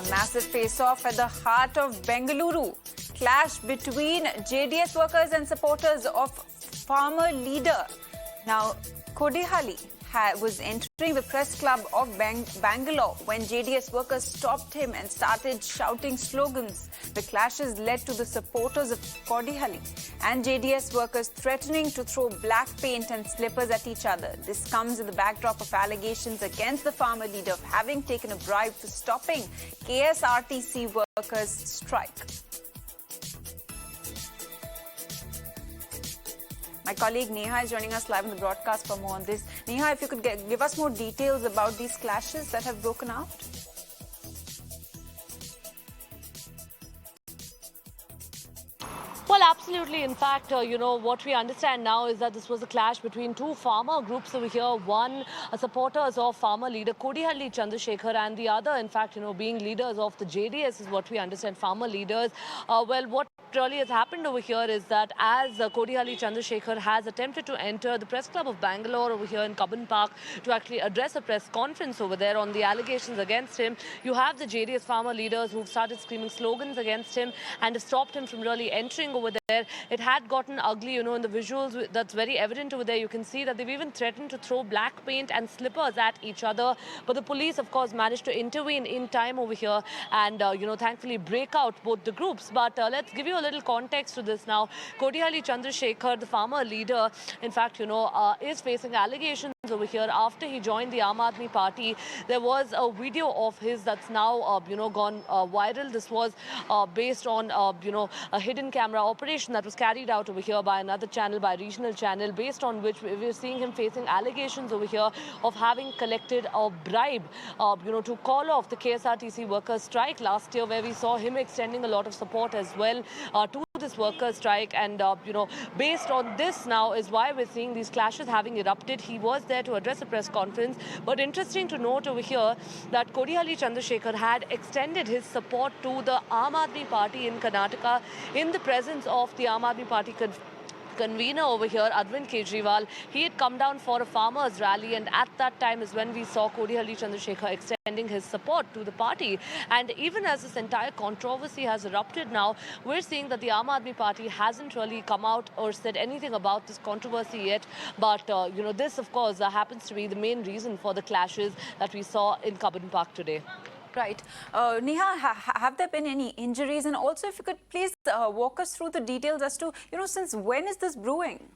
massive face-off at the heart of Bengaluru. Clash between JDS workers and supporters of farmer leader. Now, Kodihalli was entering the press club of Bangalore when JDS workers stopped him and started shouting slogans. The clashes led to the supporters of Kodihalli and JDS workers threatening to throw black paint and slippers at each other. This comes in the backdrop of allegations against the farmer leader of having taken a bribe for stopping KSRTC workers' strike. My colleague Neha is joining us live on the broadcast for more on this. Neha, if you could give us more details about these clashes that have broken out. Well, absolutely. In fact, what we understand now is that this was a clash between two farmer groups over here. One, supporters of farmer leader Kodihalli Chandrashekar, and the other, in fact, being leaders of the JDS is what we understand, farmer leaders. What really has happened over here is that as Kodihalli Chandrashekar has attempted to enter the press club of Bangalore over here in Cubbon Park to actually address a press conference over there on the allegations against him, you have the JDS farmer leaders who've started screaming slogans against him and have stopped him from really entering over there. It had gotten ugly, in the visuals that's very evident over there. You can see that they've even threatened to throw black paint and slippers at each other. But the police, of course, managed to intervene in time over here and, thankfully break out both the groups. But let's give you a little context to this now. Kodihalli Chandrashekar, the farmer leader, in fact, is facing allegations over here after he joined the Aam Aadmi Party. There was a video of his that's now, gone viral. This was based on, a hidden camera operation that was carried out over here by another channel, by a regional channel, based on which we're seeing him facing allegations over here of having collected a bribe, to call off the KSRTC workers' strike last year, where we saw him extending a lot of support as well to this workers' strike. And, based on this now is why we're seeing these clashes having erupted. He was there to address a press conference. But interesting to note over here that Kodihalli Chandrashekar had extended his support to the Aam Aadmi Party in Karnataka in the presence of the Aam Aadmi Party convener over here, Arvind Kejriwal. He had come down for a farmers' rally, and at that time is when we saw Kodihalli Chandrashekar extending his support to the party. And even as this entire controversy has erupted now, we're seeing that the Aam Aadmi Party hasn't really come out or said anything about this controversy yet. But, this, of course, happens to be the main reason for the clashes that we saw in Cubbon Park today. Right. Neha, have there been any injuries? And also, if you could please walk us through the details as to, since when is this brewing?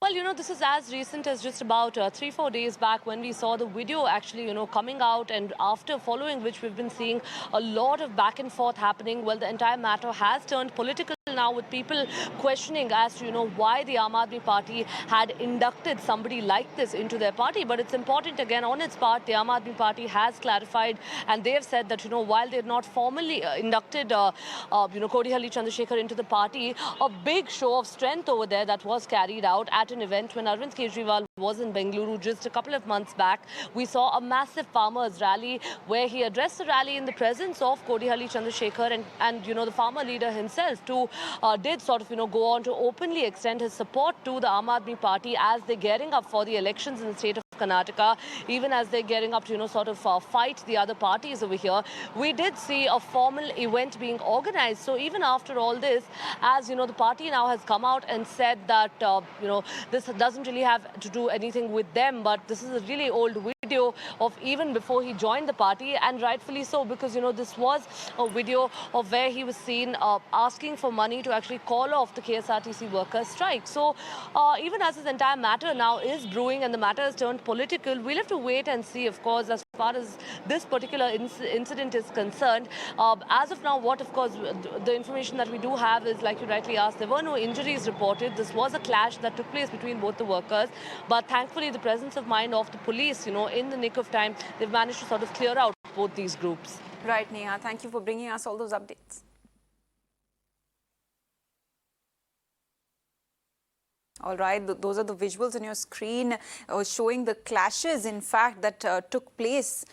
Well, this is as recent as just about 3-4 days back when we saw the video actually, coming out, and after following which we've been seeing a lot of back and forth happening. Well, the entire matter has turned political now, with people questioning as to, why the Aam Aadmi Party had inducted somebody like this into their party. But it's important, again, on its part, the Aam Aadmi Party has clarified, and they have said that, while they've not formally inducted, Kodihalli Chandrashekar into the party, a big show of strength over there that was carried out at an event when Arvind Kejriwal was in Bengaluru just a couple of months back. We saw a massive farmers' rally where he addressed the rally in the presence of Kodihalli Chandrashekar, and the farmer leader himself too did sort of, go on to openly extend his support to the Aam Aadmi Party as they're gearing up for the elections in the state of Karnataka, even as they're gearing up to, sort of fight the other parties over here. We did see a formal event being organized. So even after all this, as the party now has come out and said that, this doesn't really have to do anything with them, but this is a really old video of even before he joined the party, and rightfully so, because, this was a video of where he was seen asking for money to actually call off the KSRTC workers' strike. So even as this entire matter now is brewing and the matter has turned political, we'll have to wait and see, of course, as far as this particular incident is concerned. As of now, what, of course, the information that we do have is, like you rightly asked, there were no injuries reported. This was a clash that took place between both the workers. But thankfully, the presence of mind of the police, in the nick of time, they've managed to sort of clear out both these groups. Right, Neha. Thank you for bringing us all those updates. All right, those are the visuals on your screen showing the clashes, in fact, that took place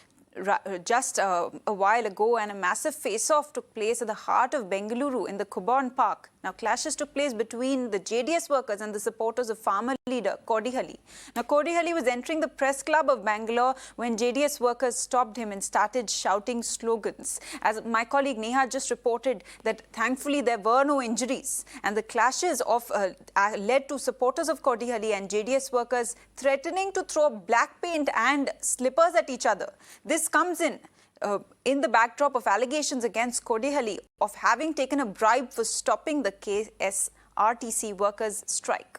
just a while ago, and a massive face-off took place at the heart of Bengaluru in the Cubbon Park. Now, clashes took place between the JDS workers and the supporters of farmer leader Kodihalli. Now, Kodihalli was entering the press club of Bangalore when JDS workers stopped him and started shouting slogans. As my colleague Neha just reported, that thankfully there were no injuries, and the clashes led to supporters of Kodihalli and JDS workers threatening to throw black paint and slippers at each other. This comes in the backdrop of allegations against Kodihalli of having taken a bribe for stopping the KSRTC workers' strike.